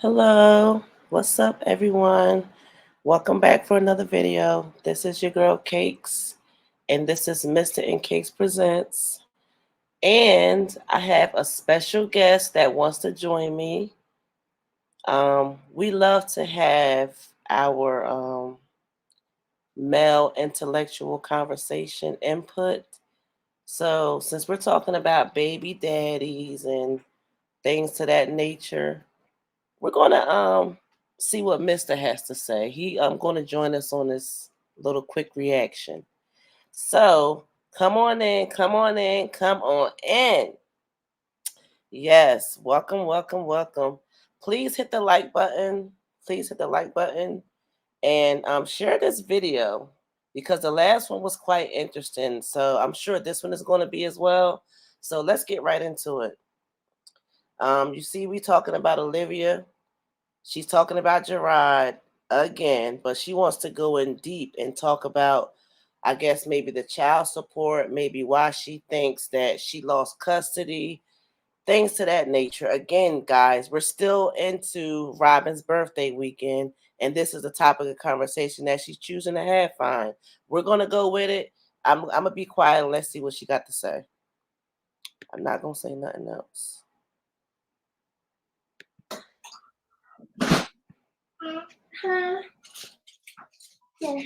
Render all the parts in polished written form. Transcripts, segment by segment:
Hello, what's up, everyone? Welcome back for another video. This is your girl Cakes, and this is Mr. and Cakes Presents. And I have a special guest that wants to join me. We love to have our male intellectual conversation input. So, since we're talking about baby daddies and things to that nature, we're gonna see what Mister has to say. He going to join us on this little quick reaction. So come on in, come on in, come on in. Yes, welcome, welcome, welcome. Please hit the like button. Please hit the like button and share this video because the last one was quite interesting. So I'm sure this one is going to be as well. So let's get right into it. You see, we talking about Olivia. She's talking about Gerard again, but she wants to go in deep and talk about, I guess, maybe the child support, maybe why she thinks that she lost custody, things to that nature. Again, guys, we're still into Robin's birthday weekend, and this is the topic of conversation that she's choosing to have. Fine. We're going to go with it. I'm going to be quiet and let's see what she got to say. I'm not going to say nothing else. Yeah. Yeah.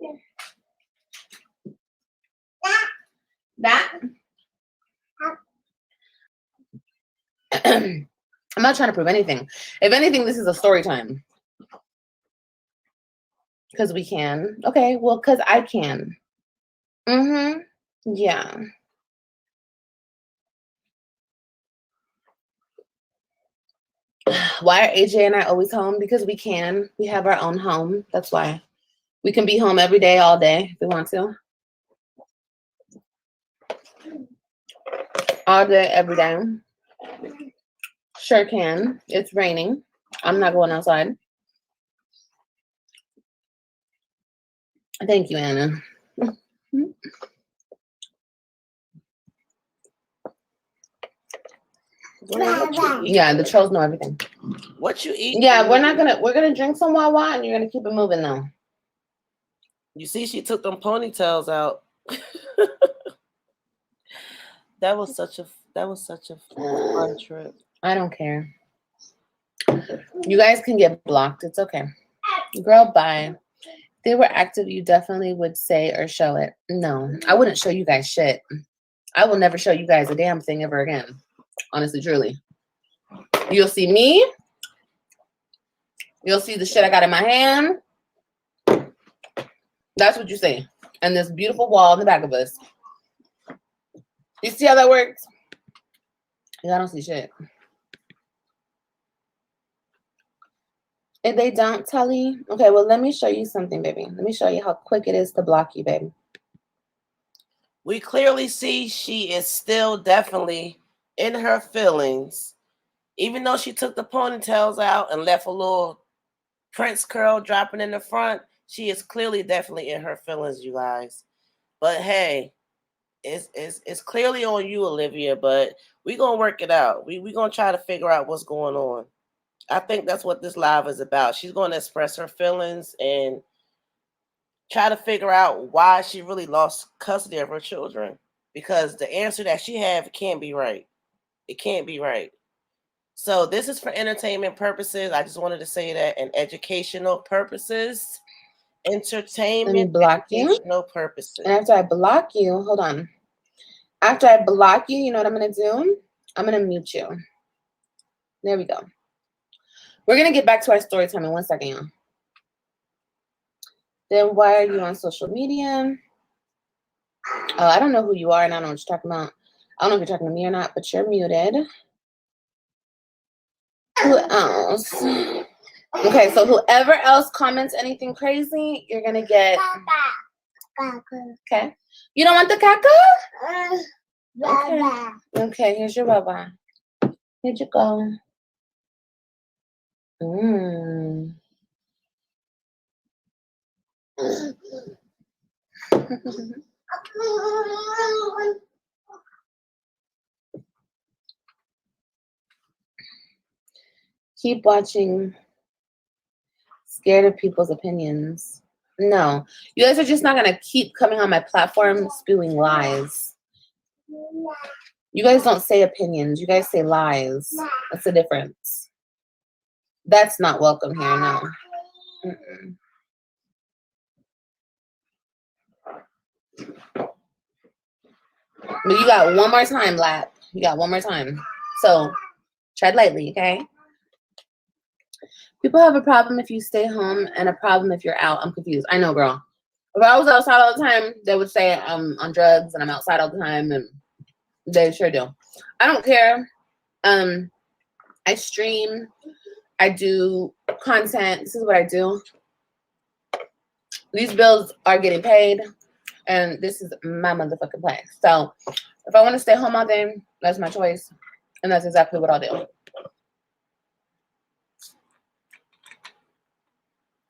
Yeah. That. I'm not trying to prove anything. If anything, this is a story time. Because we can. Okay, well, because I can. Mm-hmm. Yeah. Why are AJ and I always home? Because we can. We have our own home. That's why. We can be home every day, all day, if we want to. All day, every day. Sure can. It's raining. I'm not going outside. Thank you, Anna. Yeah, the trolls know everything. What you eat? Yeah, we're gonna drink some Wawa and you're gonna keep it moving though. You see, she took them ponytails out. that was such a fun trip. I don't care. You guys can get blocked. It's okay. Girl, bye. If they were active, you definitely would say or show it. No, I wouldn't show you guys shit. I will never show you guys a damn thing ever again. Honestly, truly. You'll see me. You'll see the shit I got in my hand. That's what you see. And this beautiful wall in the back of us. You see how that works? Yeah, I don't see shit. If they don't, Telly. Okay, well, let me show you something, baby. Let me show you how quick it is to block you, baby. We clearly see she is still definitely in her feelings. Even though she took the ponytails out and left a little Prince curl dropping in the front, she is clearly definitely in her feelings, you guys. But hey, it's clearly on you, Olivia, but we're going to work it out. We're going to try to figure out what's going on. I think that's what this live is about. She's going to express her feelings and try to figure out why she really lost custody of her children. Because the answer that she have can't be right. It can't be right. So this is for entertainment purposes. I just wanted to say that, and educational purposes. Entertainment, Let me block educational purposes. And after I block you, hold on. After I block you, you know what I'm going to do? I'm going to mute you. There we go. We're going to get back to our story time in 1 second, y'all. Then why are you on social media? Oh, I don't know who you are, and I don't know what you're talking about. I don't know if you're talking to me or not, but you're muted. Who else? Okay, so whoever else comments anything crazy, you're going to get... Okay. You don't want the caca? Okay. Okay, here's your baba. Here you go. Mmm. Keep watching. Scared of people's opinions. No. You guys are just not going to keep coming on my platform spewing lies. You guys don't say opinions. You guys say lies. That's the difference. That's not welcome here, no. Mm-mm. But you got one more time, lap. You got one more time. So, tread lightly, okay? People have a problem if you stay home and a problem if you're out. I'm confused. I know, girl. If I was outside all the time, they would say I'm on drugs and I'm outside all the time, and they sure do. I don't care. I stream. I do content. This is what I do. These bills are getting paid, and this is my motherfucking place. So if I want to stay home all day, that's my choice, and that's exactly what I'll do.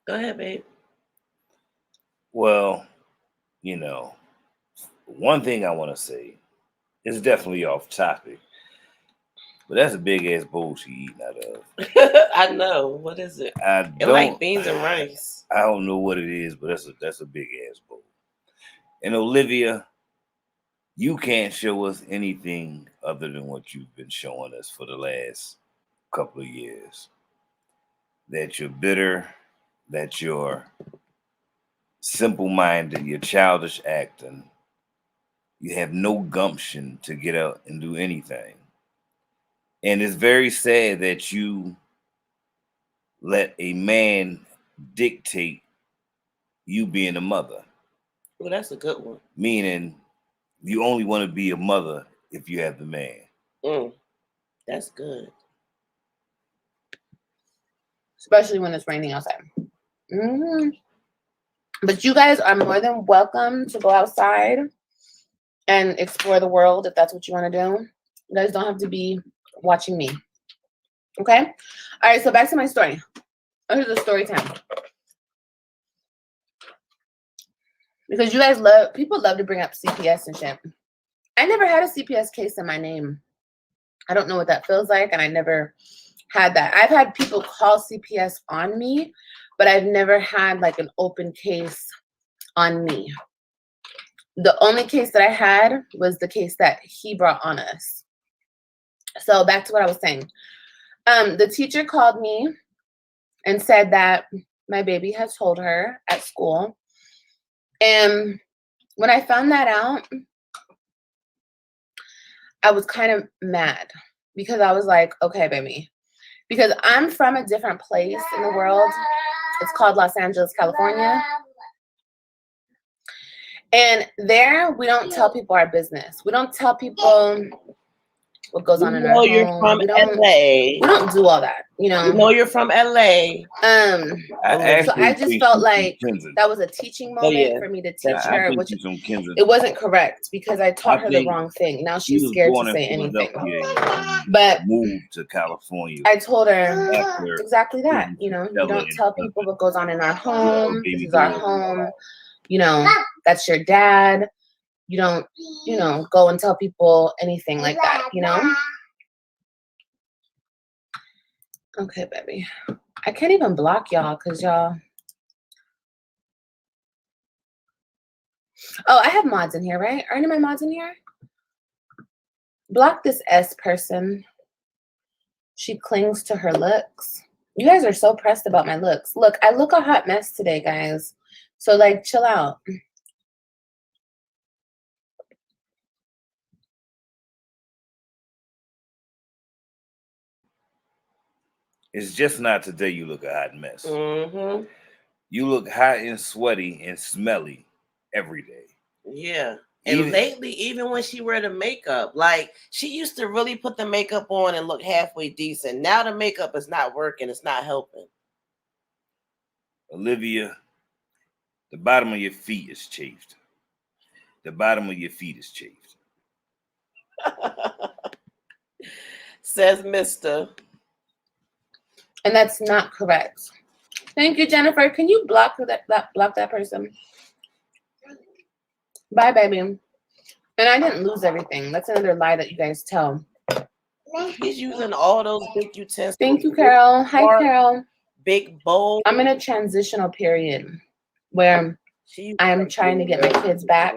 Go ahead, babe. Well, you know, one thing I want to say is definitely off topic, but that's a big ass bowl she eating out of. I know. What is it? It like beans and rice. I don't know what it is, but that's a big ass bowl. And Olivia, you can't show us anything other than what you've been showing us for the last couple of years. That you're bitter, that you're simple-minded, you're childish acting. You have no gumption to get out and do anything. And it's very sad that you let a man dictate you being a mother. Well, that's a good one. Meaning you only want to be a mother if you have the man. That's good. Especially when it's raining outside. But you guys are more than welcome to go outside and explore the world if that's what you want to do. You guys don't have to be watching me. Okay? All right, so back to my story. Here's the story time. Because you guys people love to bring up CPS and shit. I never had a CPS case in my name. I don't know what that feels like, and I never had that. I've had people call CPS on me, but I've never had like an open case on me. The only case that I had was the case that he brought on us. So back to what I was saying. The teacher called me and said that my baby has told her at school. And when I found that out, I was kind of mad because I was like, okay, baby, because I'm from a different place in the world. It's called Los Angeles, California. And there, we don't tell people our business. We don't tell people what goes on in our home. You're from LA. We don't do all that, you know. You know you're from LA. So I just felt like that was a teaching moment for me to teach her, which it wasn't correct because I taught her the wrong thing. Now she's scared to say anything. But moved to California. I told her exactly that. You know, you don't tell people what goes on in our home. This is our home. You know, that's your dad. You don't, you know, go and tell people anything like that, you know? Okay, baby. I can't even block y'all because y'all... Oh, I have mods in here, right? Are any of my mods in here? Block this S person. She clings to her looks. You guys are so pressed about my looks. Look, I look a hot mess today, guys. So, like, chill out. It's just not today you look a hot mess. You look hot and sweaty and smelly every day. Yeah. And lately, even when she wear the makeup, like she used to really put the makeup on and look halfway decent. Now the makeup is not working. It's not helping. Olivia, the bottom of your feet is chafed. The bottom of your feet is chafed. Says Mr. And that's not correct. Thank you, Jennifer. Can you block that person? Bye, baby. And I didn't lose everything. That's another lie that you guys tell. He's using all those big utensils. Thank you, Carol. Hi, fork, Carol. Big bowl. I'm in a transitional period where I'm trying to get my kids back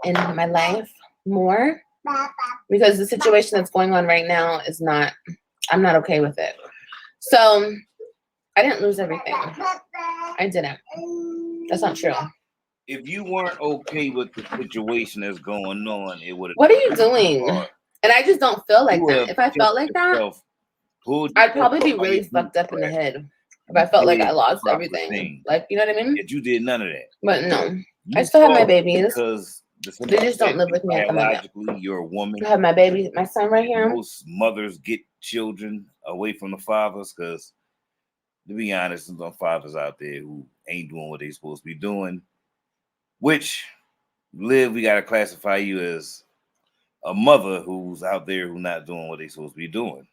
in my life more because the situation that's going on right now is not, I'm not okay with it. So I didn't lose everything. I didn't. That's not true. If you weren't okay with the situation that's going on, it would have. What are you doing? And I just don't feel like that. If I felt like that, I'd probably be really fucked up in the head. If I felt like I lost everything. Like, you know what I mean? That you did none of that. But no. I still have my babies. Because they just don't live with me at the moment. You're a woman. I have my baby, my son right here. Most mothers get children away from the fathers because, to be honest, there's some fathers out there who ain't doing what they're supposed to be doing. Which, Liv, we got to classify you as a mother who's out there who's not doing what they're supposed to be doing.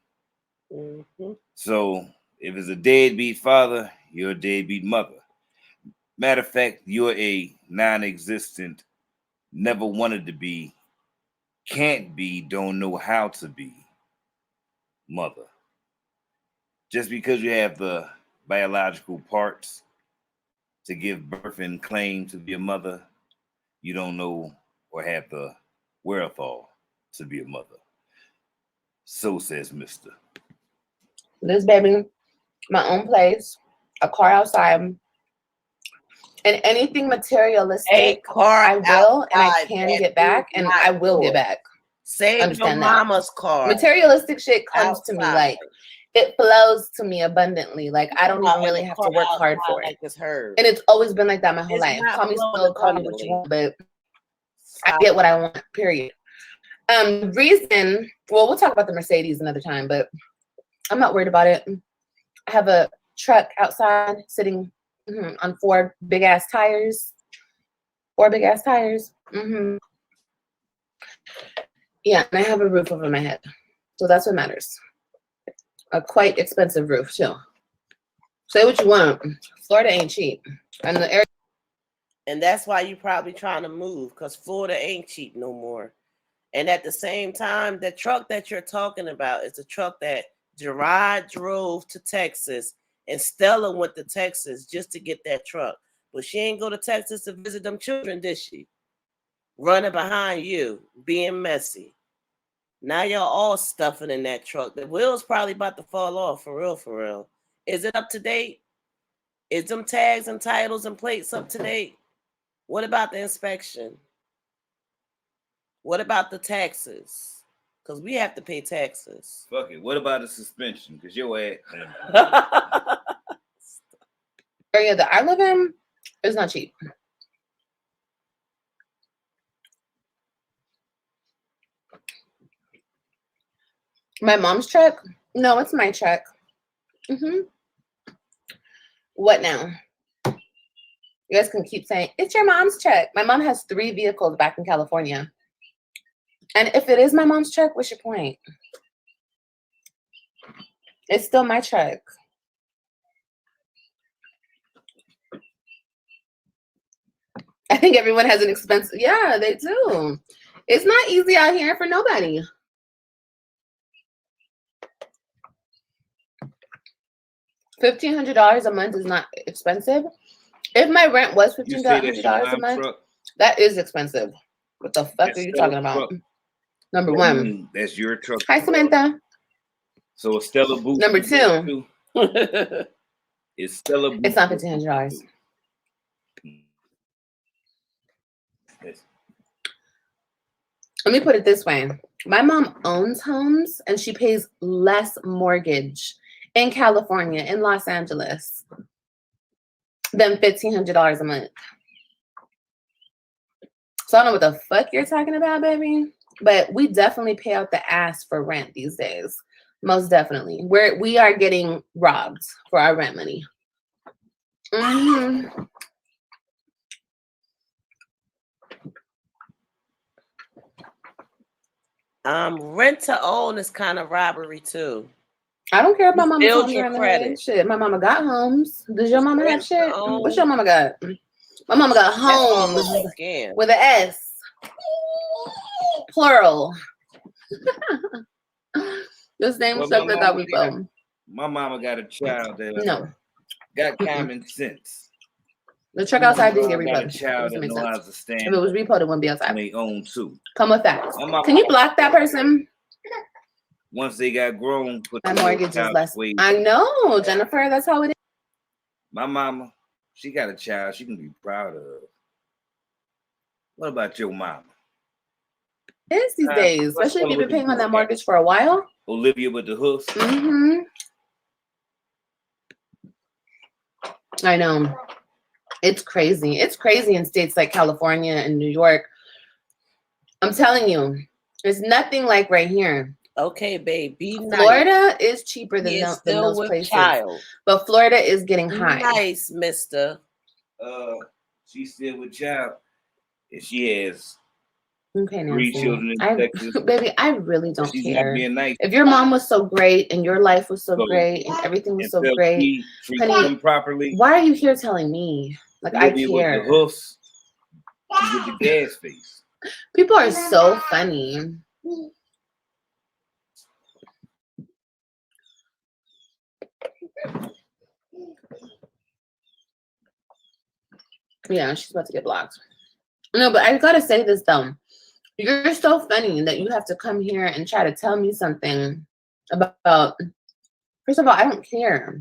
Mm-hmm. So, if it's a deadbeat father, you're a deadbeat mother. Matter of fact, you're a non-existent, never wanted to be, can't be, don't know how to be mother. Just because you have the biological parts to give birth and claim to be a mother, you don't know or have the wherewithal to be a mother. So says Mister. This baby, my own place, a car outside, and anything materialistic, I will and I can get back, and I will get back. Save your mama's car. Materialistic shit comes to me like it flows to me abundantly. Like I don't even really have to work hard for it. And it's always been like that my whole life. Call me spoiled, call me what you want, but I get what I want, period. Reason, well, we'll talk about the Mercedes another time, but I'm not worried about it. I have a truck outside sitting on 4 big ass tires. 4 big ass tires. Yeah, and I have a roof over my head. So that's what matters. A quite expensive roof, too. Say what you want. Florida ain't cheap. And that's why you're probably trying to move, because Florida ain't cheap no more. And at the same time, the truck that you're talking about is a truck that Gerard drove to Texas, and Stella went to Texas just to get that truck. But she ain't go to Texas to visit them children, did she? Running behind you, being messy. Now y'all all stuffing in that truck. The wheel's probably about to fall off, for real, for real. Is it up to date? Is them tags and titles and plates up to date? What about the inspection? What about the taxes? Because we have to pay taxes. Fuck it. What about the suspension? Because your ass. Area that I live in is not cheap. My mom's truck? No, it's my truck. What now? You guys can keep saying, it's your mom's truck. My mom has 3 vehicles back in California. And if it is my mom's truck, what's your point? It's still my truck. I think everyone has an expensive, yeah, they do. It's not easy out here for nobody. $1,500 a month is not expensive. If my rent was $1,500 a month, that is expensive. What the fuck are you talking about? Number 1. That's your truck. Hi, Samantha. So a Stella boot. Number 2. Is Stella boot. It's not $1,500. Yes. Let me put it this way. My mom owns homes and she pays less mortgage in California, in Los Angeles, than $1,500 a month. So I don't know what the fuck you're talking about, baby. But we definitely pay out the ass for rent these days. Most definitely. We are getting robbed for our rent money. Rent to own is kind of robbery too. I don't care if my mama owns your credit. Shit, my mama got homes. Does your mama have shit? What's your mama got? My mama got homes with an S. Plural. The same Well, stuff that got repo. my mama got a child that No. got common sense. The truck outside didn't get Got a repoed. child that knows how to If stand it was repoed, it wouldn't be on outside. their own too. Come with facts. My mama- Can you block that person? Once they got grown, put My the mortgage is child less. away. I know, Jennifer. That's how it is. My mama, she got a child she can be proud of. What about your mama? It is these days, especially if you've been paying on that mortgage for a while. Olivia with the hooks. Mm-hmm. I know. It's crazy. It's crazy in states like California and New York. I'm telling you, there's nothing like right here. Okay, babe. Be nice. Florida is cheaper than, He is than still those with places. child. But Florida is getting Be high. nice, mister. She's still with child. And she has Okay, 3 Nancy. children in Texas. Baby, I really don't She's care. not being nice. If your mom was so great and your life was so great and everything was so great, honey, them properly. Why are you here telling me? Like, I care. With the hoofs, with the gas face. People are so funny. Yeah, she's about to get blocked. No, but I gotta say this though. You're so funny that you have to come here and try to tell me something about. First of all, I don't care.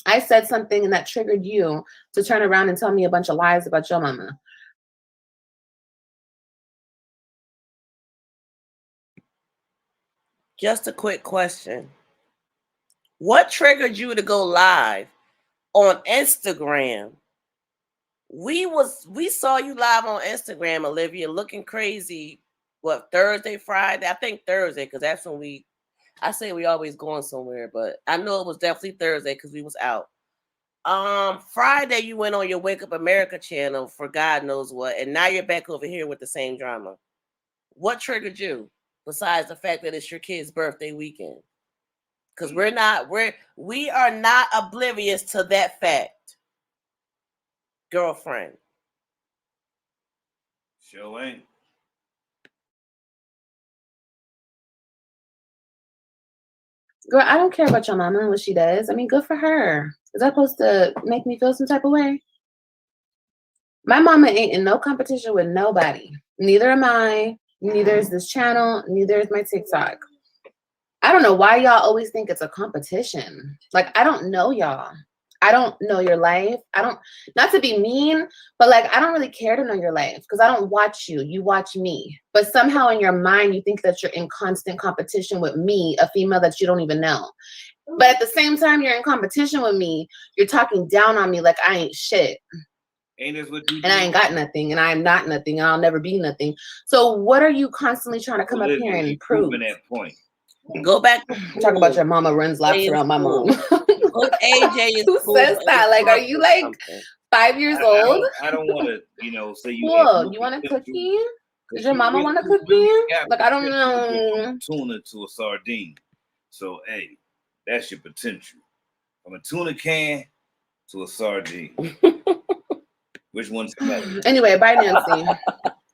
I said something and that triggered you to turn around and tell me a bunch of lies about your mama. Just a quick question. What triggered you to go live on Instagram? We saw you live on Instagram, Olivia, looking crazy. What, Thursday, Friday? I think Thursday, because that's when I say we always going somewhere, but I know it was definitely Thursday because we was out. Friday you went on your Wake Up America channel for God knows what, and now you're back over here with the same drama. What triggered you besides the fact that it's your kid's birthday weekend? Because we are not oblivious to that fact, girlfriend. Sure ain't. Girl, I don't care about your mama and what she does. I mean, good for her. Is that supposed to make me feel some type of way? My mama ain't in no competition with nobody. Neither am I. Neither is this channel. Neither is my TikTok. I don't know why y'all always think it's a competition. Like, I don't know y'all. I don't know your life. Not to be mean, but like, I don't really care to know your life because I don't watch you. You watch me. But somehow in your mind, you think that you're in constant competition with me, a female that you don't even know. But at the same time, you're in competition with me. You're talking down on me like I ain't shit. Ain't this what you and I ain't got nothing, and I'm not nothing, and I'll never be nothing. So what are you constantly trying to come up here and prove? That point. Go back. Talk about your mama runs laps around my mom. Put AJ is Who says that? Like, are you like 5 years old? I don't want to, say you. Cool. You want a cookie? Does your mama want a cookie? Like, I don't know. Tuna to a sardine. So, hey, that's your potential. From a tuna can to a sardine. Which one's better? Anyway, bye, Nancy.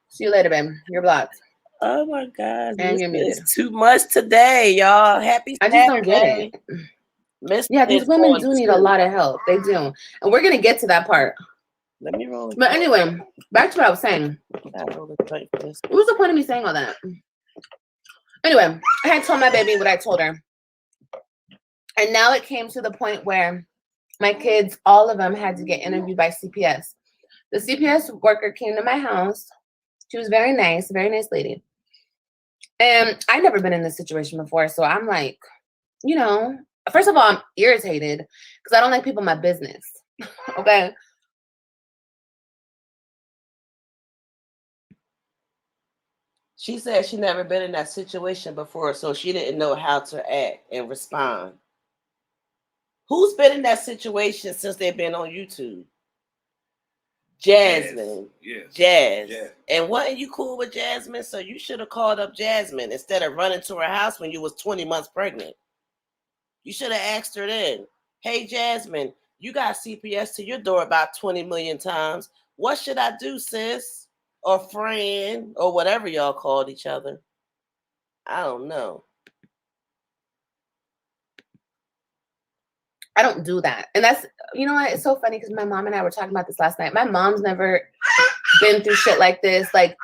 See you later, babe. You're blocked. Oh my God. And you're muted. It's too much today, y'all. Happy Saturday. I just don't get it. Yeah, these women do need a lot of help. They do. And we're going to get to that part. Let me roll. But anyway, back to what I was saying. What was the point of me saying all that? Anyway, I had told my baby what I told her. And now it came to the point where my kids, all of them, had to get interviewed by CPS. The CPS worker came to my house. She was very nice lady. And I've never been in this situation before. So I'm like, first of all, I'm irritated because I don't like people in my business. Okay. She said she never been in that situation before, so she didn't know how to act and respond. Who's been in that situation since they've been on YouTube? Jasmine. Yes. Jazz. And wasn't you cool with Jasmine? So you should have called up Jasmine instead of running to her house when you was 20 months pregnant. You should have asked her then, hey, Jasmine, you got CPS to your door about 20 million times. What should I do, sis? Or friend, or whatever y'all called each other. I don't know. I don't do that. And that's, you know what? It's so funny because my mom and I were talking about this last night. My mom's never been through shit like this. Like,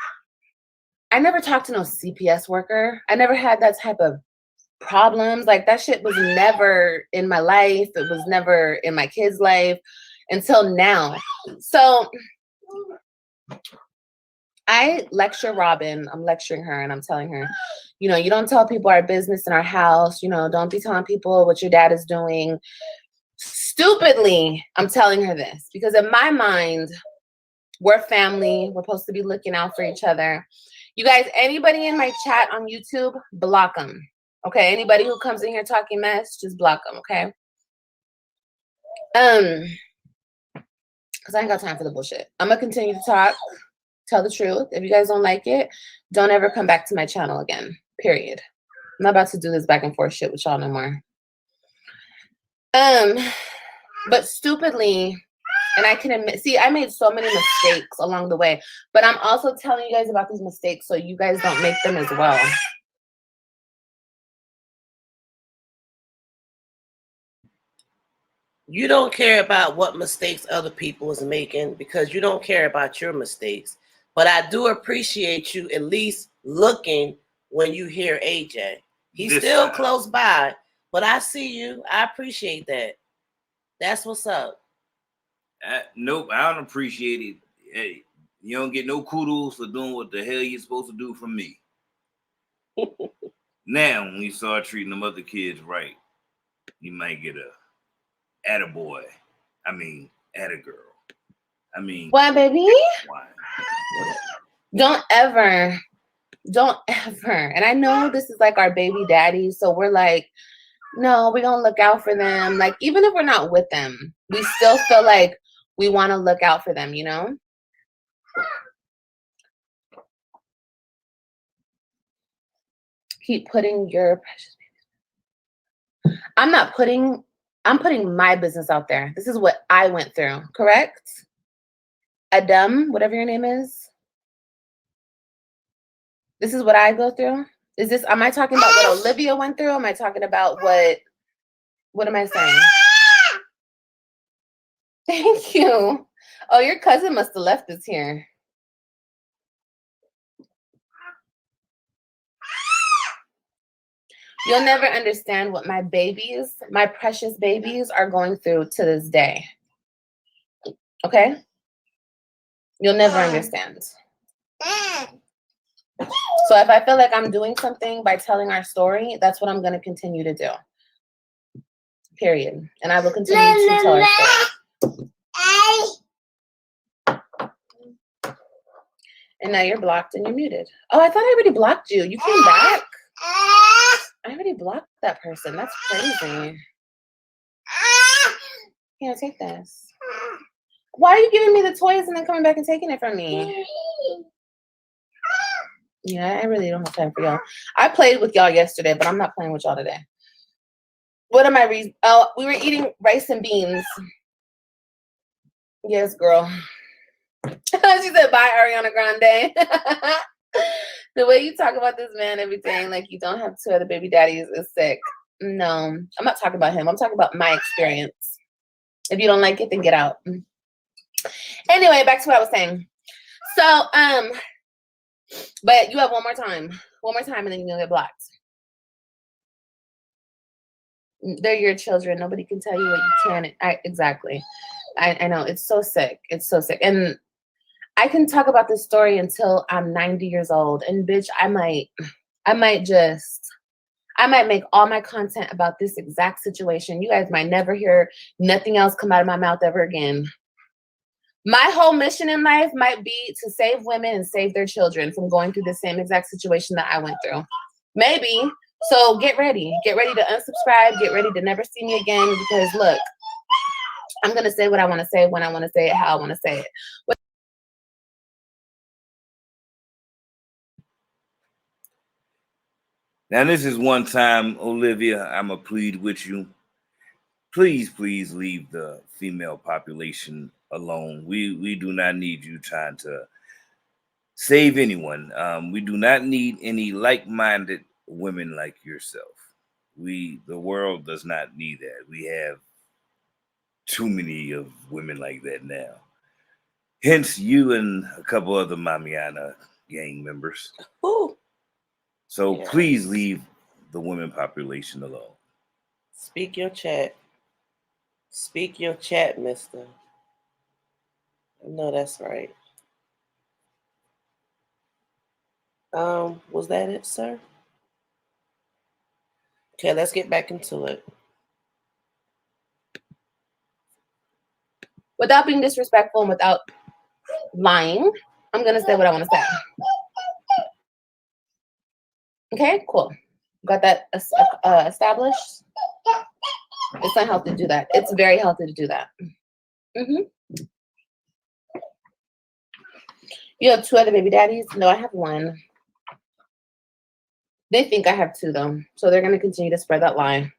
I never talked to no CPS worker. I never had that type of problems. Like, that shit was never in my life. It was never in my kid's life until now. So I lecture Robin. I'm lecturing her and I'm telling her, you know, you don't tell people our business in our house. You know, don't be telling people what your dad is doing. Stupidly, I'm telling her this because in my mind, we're family. We're supposed to be looking out for each other. You guys, anybody in my chat on YouTube, block them. Okay, anybody who comes in here talking mess, just block them. Okay. Because I ain't got time for the bullshit. I'm gonna continue to talk, tell the truth. If you guys don't like it, don't ever come back to my channel again. Period. I'm not about to do this back and forth shit with y'all no more. But stupidly, and I can admit, see, I made so many mistakes along the way, but I'm also telling you guys about these mistakes so you guys don't make them as well. You don't care about what mistakes other people is making because you don't care about your mistakes. But I do appreciate you at least looking when you hear AJ. He's still close by, but I see you. I appreciate that. That's what's up. Nope, I don't appreciate it. Hey, you don't get no kudos for doing what the hell you're supposed to do from me. Now, when you start treating them other kids right, you might get a attaboy. I mean, attagirl. I mean, what, baby? Why? Don't ever. And I know this is like our baby daddy, so we're like, no, we're gonna look out for them. Like, even if we're not with them, we still feel like we want to look out for them, you know? Keep putting your precious babies. I'm putting my business out there. This is what I went through, correct? Adam, whatever your name is. This is what I go through. Am I talking about what Olivia went through? Am I talking about what am I saying? Thank you. Oh, your cousin must have left us here. You'll never understand what my babies, my precious babies, are going through to this day. Okay? You'll never understand. So if I feel like I'm doing something by telling our story, that's what I'm going to continue to do. Period. And I will continue to tell our story. And now you're blocked and you're muted. Oh, I thought I already blocked you. You came back? I already blocked that person. That's crazy. Here, take this. Why are you giving me the toys and then coming back and taking it from me? Yeah, I really don't have time for y'all. I played with y'all yesterday, but I'm not playing with y'all today. What am I reading? Oh, we were eating rice and beans. Yes, girl. She said, bye, Ariana Grande. The way you talk about this man, everything, like you don't have two other baby daddies is sick. No, I'm not talking about him. I'm talking about my experience. If you don't like it, then get out. Anyway, back to what I was saying. So, but you have one more time, and then you'll get blocked. They're your children. Nobody can tell you what you can. Exactly. I know. It's so sick. It's so sick. And I can talk about this story until I'm 90 years old. And bitch, I might make all my content about this exact situation. You guys might never hear nothing else come out of my mouth ever again. My whole mission in life might be to save women and save their children from going through the same exact situation that I went through. Maybe. So get ready. Get ready to unsubscribe. Get ready to never see me again because look, I'm going to say what I want to say when I want to say it, how I want to say it. Now, this is one time, Olivia, I'm going to plead with you. Please leave the female population alone. We do not need you trying to save anyone. We do not need any like-minded women like yourself. The world does not need that. We have too many of women like that now. Hence, you and a couple other Mamiana gang members. Ooh. So Yes. please leave the women population alone. Speak your chat. Speak your chat, mister. I know that's right. Was that it, sir? Okay, let's get back into it. Without being disrespectful and without lying, I'm gonna say what I want to say. Okay, cool. Got that established. It's not healthy to do that. It's very healthy to do that. You have 2 other baby daddies? No, I have 1. They think I have 2 though, so they're gonna continue to spread that lie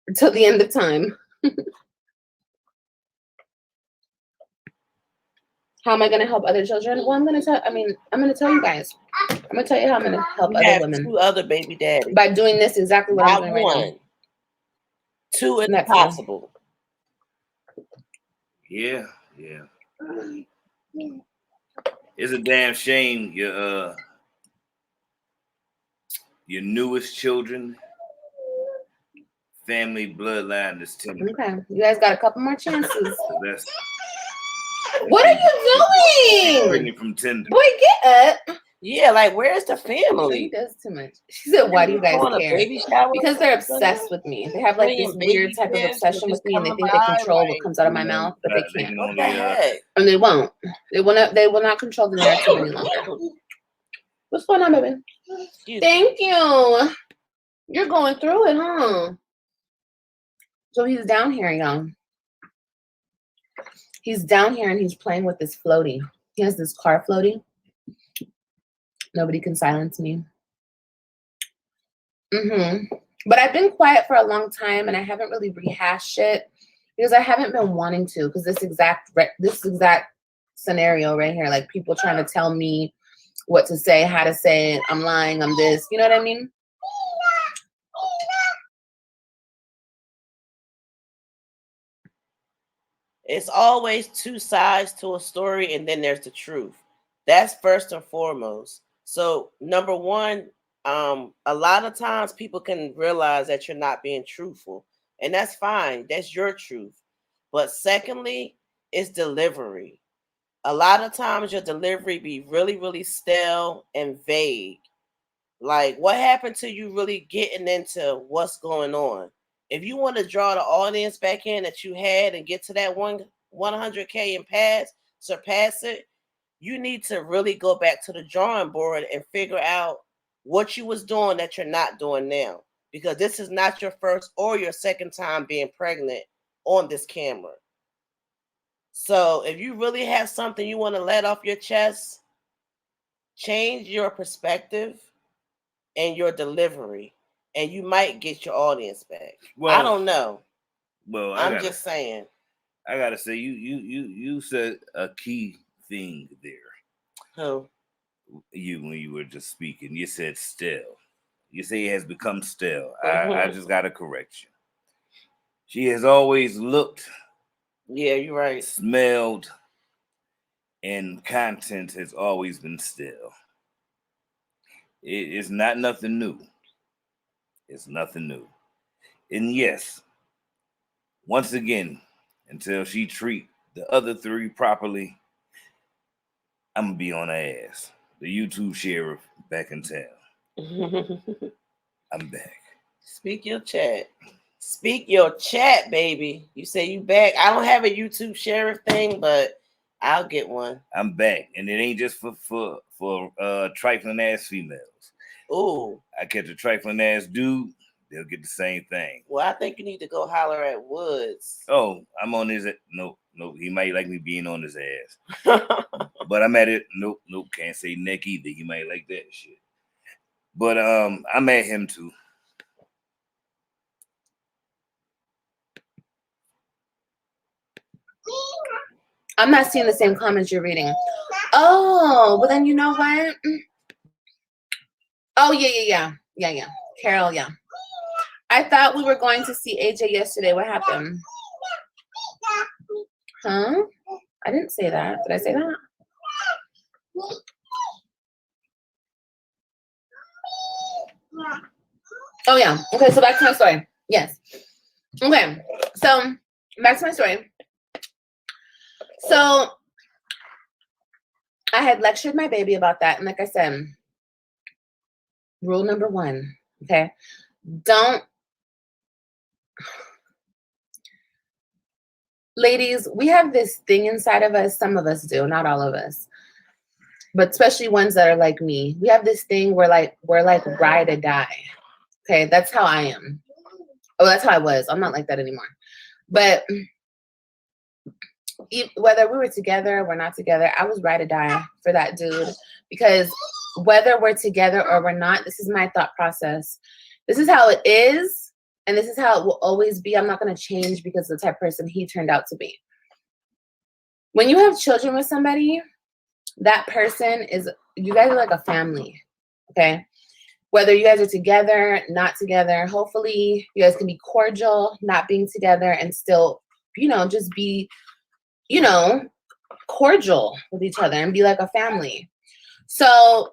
until the end of time. How am I gonna help other children? Well, I'm gonna tell you guys. I'm gonna tell you how I'm gonna help You other have women 2 other baby daddies. by doing this exactly what Not I'm doing 1. right now. 2 is That's possible. Yeah. It's a damn shame your newest children family bloodline is tender. Okay, you guys got a couple more chances. That's What are you doing? Pregnant from tender. Boy, get up. Yeah, like where's the He family? does too much. She said, why do you guys Going to care? baby shower Because they're obsessed with me. They have like this weird type of obsession with me, and they think they control what comes out of my mouth, but they can't. What the heck? And they won't. They will not control the narrative any longer. What's going on, baby? Thank you. You're going through it, huh? So he's down here, y'all. He's down here and he's playing with this floaty. He has this car floaty. Nobody can silence me. But I've been quiet for a long time, and I haven't really rehashed it because I haven't been wanting to. Because this exact scenario right here, like people trying to tell me what to say, how to say it. I'm lying. I'm this. You know what I mean? It's always 2 sides to a story, and then there's the truth. That's first and foremost. So number 1, a lot of times people can realize that you're not being truthful, and that's fine. That's your truth. But secondly, it's delivery. A lot of times your delivery be really, really stale and vague. Like, what happened to you really getting into what's going on? If you want to draw the audience back in that you had and get to that 100K and surpass it, you need to really go back to the drawing board and figure out what you was doing that you're not doing now. Because this is not your first or your second time being pregnant on this camera. So if you really have something you want to let off your chest, change your perspective and your delivery, and you might get your audience back. Well, I don't know. Well, I'm just saying. I gotta say, you said a key thing there. Who? You, when you were just speaking, you said stale. You say it has become stale. I just gotta correct you. She has always looked. Yeah, you're right. Smelled, and content has always been stale. It's not nothing new. It's nothing new. And yes, once again, until she treat the other 3 properly, I'm gonna be on her ass. The YouTube sheriff back in town. I'm back. Speak your chat. Speak your chat, baby. You say you back. I don't have a YouTube sheriff thing, but I'll get one. I'm back, and it ain't just for trifling ass females. Ooh, I catch a trifling ass dude, they'll get the same thing. Well, I think you need to go holler at Woods. Oh, I'm on his. Nope. He might like me being on his ass, but I'm at it. Nope. Can't say neck either. He might like that shit. But I'm at him too. I'm not seeing the same comments you're reading. Oh, well then you know what? Oh, yeah. Yeah. Carol, yeah. I thought we were going to see AJ yesterday. What happened? Huh? I didn't say that. Did I say that? Oh, yeah. Okay, so back to my story. Yes. Okay, so back to my story. So I had lectured my baby about that. And like I said, rule number 1, okay? Don't, ladies, we have this thing inside of us. Some of us do, not all of us. But especially ones that are like me. We have this thing where we're like ride or die. Okay, that's how I am. Oh, that's how I was. I'm not like that anymore. But whether we were together or we're not together, I was ride or die for that dude. Because whether we're together or we're not, this is my thought process. This is how it is, and this is how it will always be. I'm not going to change because of the type of person he turned out to be. When you have children with somebody, that person is, you guys are like a family, okay? Whether you guys are together, not together, hopefully you guys can be cordial, not being together, and still, you know, just be, you know, cordial with each other and be like a family. So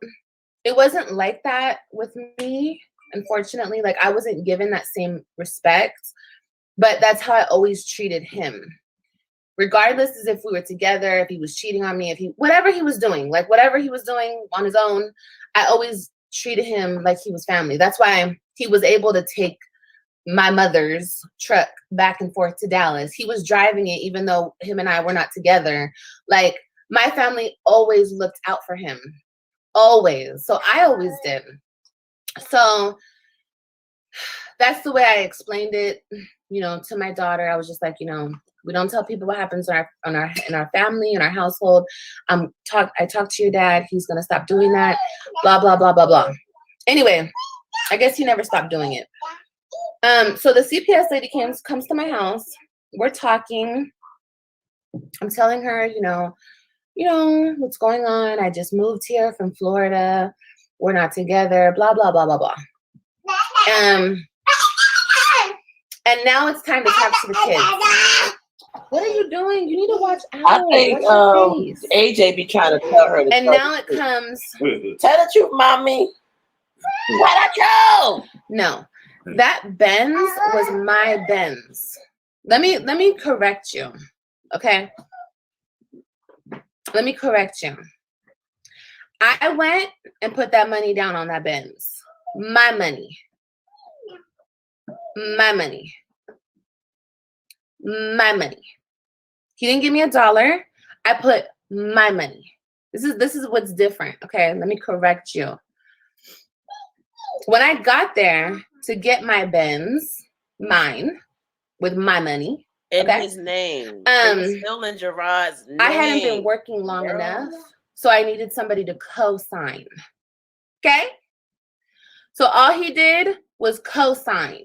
it wasn't like that with me, unfortunately. Like, I wasn't given that same respect, but that's how I always treated him. Regardless as if we were together, if he was cheating on me, if he, whatever he was doing, like whatever he was doing on his own, I always treated him like he was family. That's why he was able to take my mother's truck back and forth to Dallas. He was driving it even though him and I were not together. Like, my family always looked out for him. Always. So I always did. So that's the way I explained it, you know, to my daughter. I was just like, you know, we don't tell people what happens in our family, in our household. I talked to your dad. He's gonna stop doing that. Blah blah blah blah blah. Anyway, I guess he never stopped doing it. So the CPS lady comes to my house. We're talking. I'm telling her, you know what's going on. I just moved here from Florida. We're not together. Blah blah blah blah blah. And now it's time to talk to the kids. What are you doing? You need to watch out. I think AJ be trying to tell her. And now it comes. Tell the truth, mommy. What a joke! No, that Benz was my Benz. Let me correct you. Okay. Let me correct you. I went and put that money down on that Benz. My money. My money. My money. He didn't give me $1. I put my money. This is what's different. Okay, let me correct you. When I got there to get my Benz, mine, with my money, in his name, still in Gerard's name. I hadn't been working long enough, so I needed somebody to co-sign. Okay, so all he did was co-sign.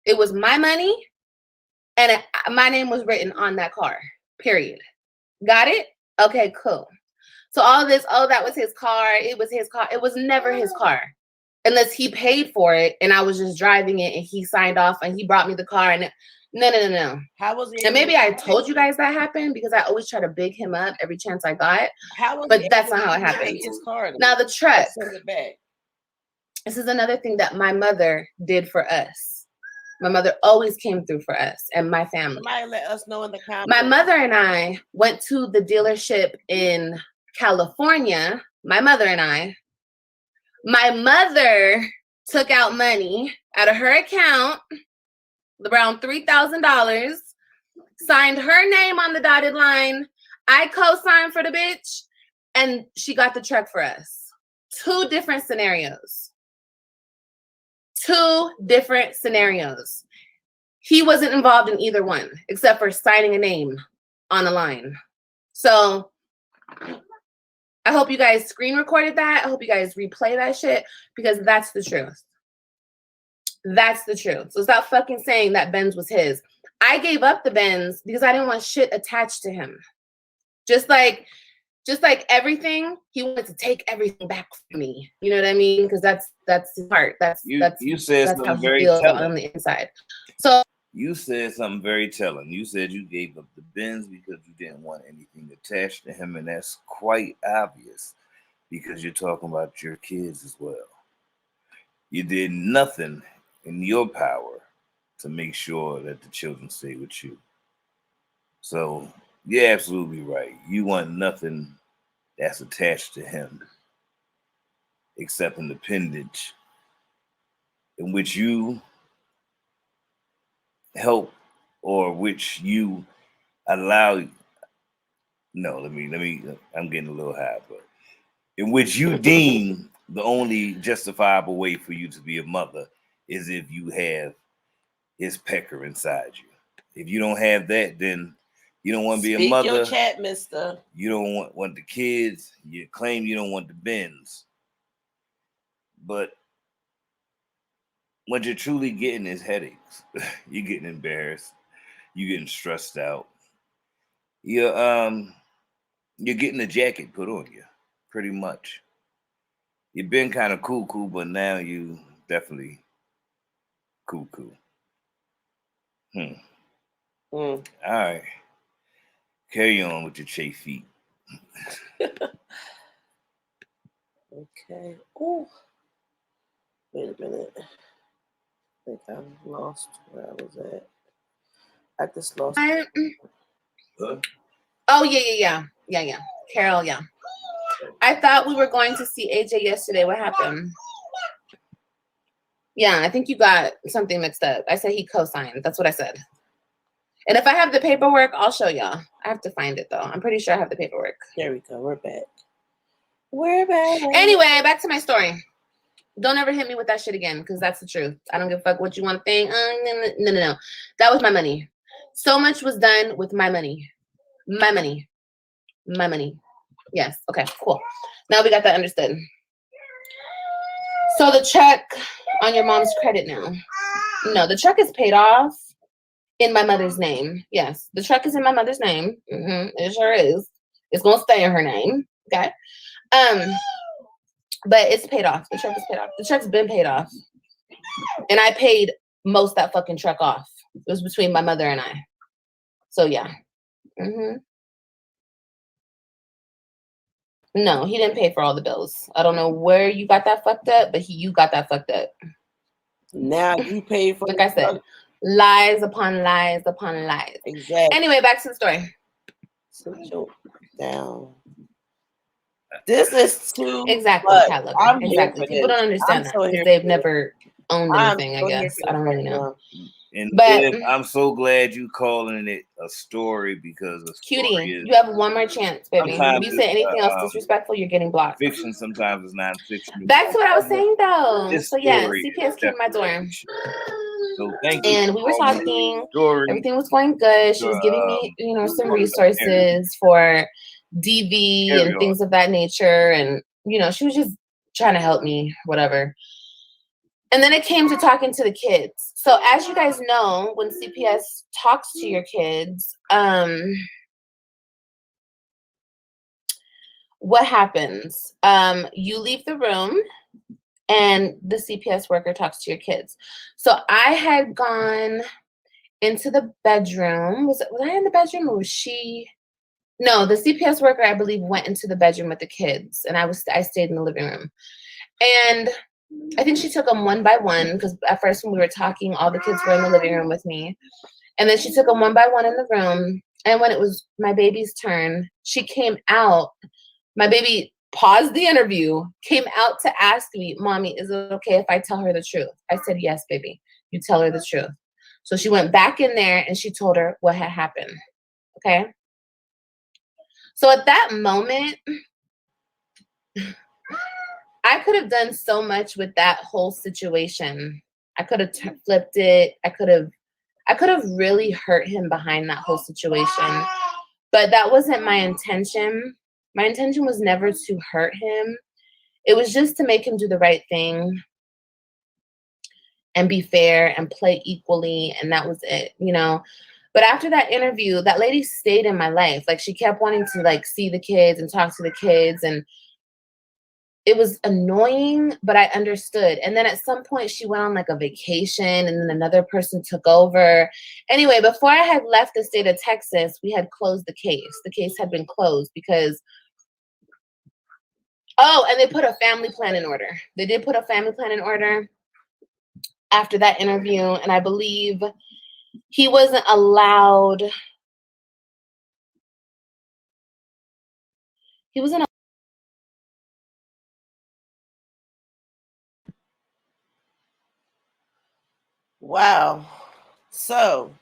It was my money, and my name was written on that car. Period. Got it? Okay, cool. So all this, oh, that was his car. It was his car. It was never his car. Unless he paid for it and I was just driving it and he signed off and he brought me the car. And no. How was he? And maybe I told you guys that happened because I always try to big him up every chance I got. But that's not how it happened. His car, now the truck. Send it back. This is another thing that my mother did for us. My mother always came through for us and my family. Somebody let us know in the comments. My mother and I went to the dealership in California. My mother and I. My mother took out money out of her account, around $3,000, signed her name on the dotted line. I co-signed for the bitch, and she got the truck for us. 2 different scenarios. 2 different scenarios. He wasn't involved in either one, except for signing a name on the line. So I hope you guys screen recorded that. I hope you guys replay that shit because that's the truth. That's the truth. So stop fucking saying that Benz was his. I gave up the Benz because I didn't want shit attached to him. Just like Just like everything, he wanted to take everything back from me. You know what I mean? Because that's his heart. You said that's how something he very feels telling. on the inside. So You said something very telling. You said you gave up the Benz because you didn't want anything attached to him, and that's quite obvious because you're talking about your kids as well. You did nothing in your power to make sure that the children stay with you. So you're absolutely right. You want nothing that's attached to him except an appendage in which you help or which you allow. No, I'm getting a little high, but in which you deem the only justifiable way for you to be a mother is if you have his pecker inside you. If you don't have that, then you don't want to be a Speak mother. your chat, mister. You don't want the kids. You claim you don't want the Benz. But what you're truly getting is headaches. You're getting embarrassed. You're getting stressed out. You're getting a jacket put on you, pretty much. You've been kind of cool, but now you definitely cool. All right. Carry on with your chafe feet. Okay. Oh, wait a minute. I think I lost where I was at. I just lost. Huh? Oh yeah. Carol, yeah. I thought we were going to see AJ yesterday. What happened? Yeah, I think you got something mixed up. I said he co-signed. That's what I said. And if I have the paperwork, I'll show y'all. I have to find it though. I'm pretty sure I have the paperwork. There we go. We're back. We're back. Anyway, back to my story. Don't ever hit me with that shit again, because that's the truth. I don't give a fuck what you want to think. No. That was my money. So much was done with my money. My money. Yes. Okay, cool. Now we got that understood. So the check on your mom's credit now. No, the check is paid off in my mother's name. Yes, the check is in my mother's name. It sure is. It's gonna stay in her name. Okay. But it's paid off. The check is paid off. The check's been paid off. And I paid most of that fucking check off. It was between my mother and I. So yeah. No, he didn't pay for all the bills. I don't know where you got that fucked up, but you got that fucked up. Now you pay for like I said, lies upon lies upon lies. Exactly. Anyway, back to the story. Sit your down. This is too exactly, much. cat lover. I'm Exactly. People don't understand that because they've never owned anything, I guess. I don't really know. And but I'm so glad you calling it a story because a Cutie, story is, you have one more chance, baby. If you say anything else disrespectful, you're getting blocked. Fiction sometimes is non-fiction. Back to what I was saying though. This So yeah, story CPS came to my door. So thank you. And we were talking. Everything was going good. She was giving me, some resources for DV and things of that nature. And, she was just trying to help me, whatever. And then it came to talking to the kids. So as you guys know, when CPS talks to your kids, what happens? You leave the room and the CPS worker talks to your kids. So I had gone into the bedroom. Was I in the bedroom or was she? No, the CPS worker, I believe, went into the bedroom with the kids, and I stayed in the living room. And I think she took them one by one, because at first when we were talking, all the kids were in the living room with me. And then she took them one by one in the room. And when it was my baby's turn, she came out. My baby paused the interview, came out to ask me, Mommy, is it okay if I tell her the truth? I said, yes, baby, you tell her the truth. So she went back in there and she told her what had happened. Okay. So at that moment, I could have done so much with that whole situation. I could have flipped it. I could have really hurt him behind that whole situation. But that wasn't my intention. My intention was never to hurt him. It was just to make him do the right thing and be fair and play equally. And that was it. But after that interview, that lady stayed in my life. Like, she kept wanting to like see the kids and talk to the kids, and it was annoying, but I understood. And then at some point she went on like a vacation, and then another person took over. Anyway, before I had left the state of Texas, we had closed the case. The case had been closed because, oh, and they put a family plan in order. They did put a family plan in order after that interview, and I believe he wasn't allowed. He wasn't. Wow. So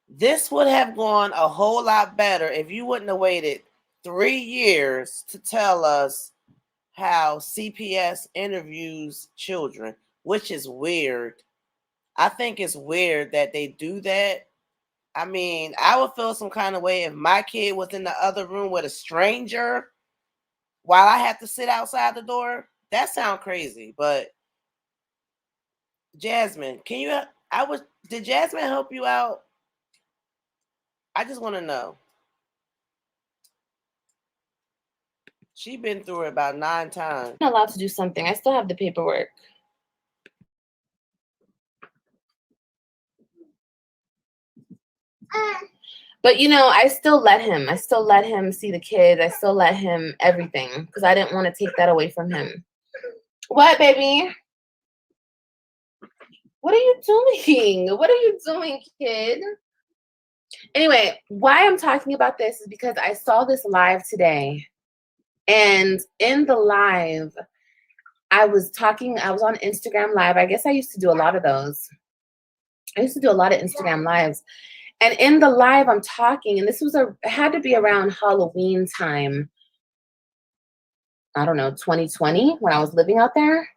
this would have gone a whole lot better if you wouldn't have waited 3 years to tell us how CPS interviews children, which is weird. I think it's weird that they do that. I mean, I would feel some kind of way if my kid was in the other room with a stranger while I had to sit outside the door. That sounds crazy. But Jasmine, can you? Did Jasmine help you out? I just want to know. She's been through it about 9 times. I'm allowed to do something. I still have the paperwork. But you know, I still let him. I still let him see the kids. I still let him everything because I didn't want to take that away from him. What, baby? What are you doing? What are you doing, kid? Anyway, why I'm talking about this is because I saw this live today. And in the live, I was on Instagram Live. I guess I used to do a lot of those. I used to do a lot of Instagram Lives. And in the live, I'm talking, and this was it had to be around Halloween time. I don't know, 2020, when I was living out there.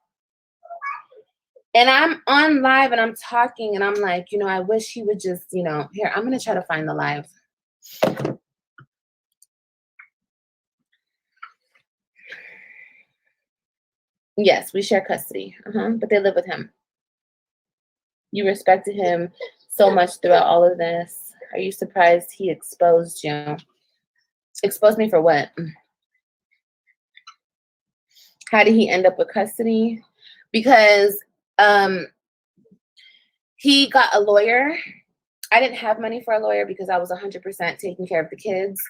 And I'm on live and I'm talking and I'm like, you know, I wish he would just, you know, here, I'm going to try to find the live. Yes, we share custody, but they live with him. You respected him so much throughout all of this. Are you surprised he exposed you? Exposed me for what? How did he end up with custody? Because he got a lawyer. I didn't have money for a lawyer because I was 100% taking care of the kids.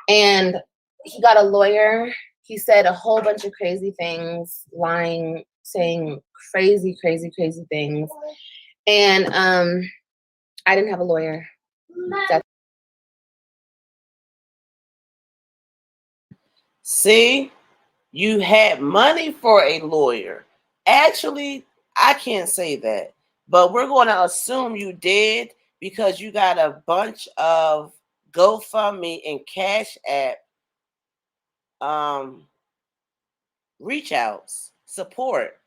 And he got a lawyer. He said a whole bunch of crazy things, lying, saying crazy, crazy, crazy things. And I didn't have a lawyer. See, you had money for a lawyer. Actually, I can't say that, but we're going to assume you did because you got a bunch of GoFundMe and Cash App reach outs, support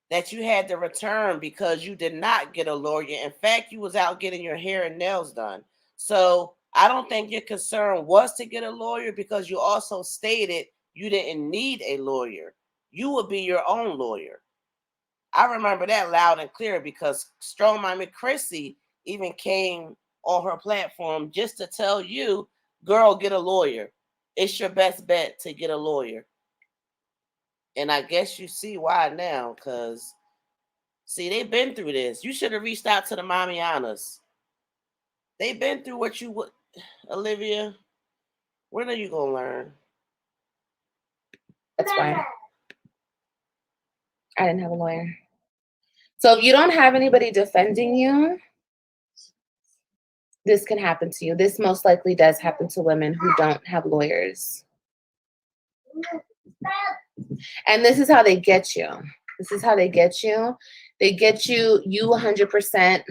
that you had to return because you did not get a lawyer. In fact, you was out getting your hair and nails done. So I don't think your concern was to get a lawyer because you also stated you didn't need a lawyer. You would be your own lawyer. I remember that loud and clear because Strong Mommy Chrissy even came on her platform just to tell you, girl, get a lawyer. It's your best bet to get a lawyer. And I guess you see why now, because see, they've been through this. You should have reached out to the Mamianas. They've been through what you would, Olivia. When are you gonna learn? That's why I didn't have a lawyer. So if you don't have anybody defending you, this can happen to you. This most likely does happen to women who don't have lawyers. And this is how they get you. This is how they get you. They get you 100%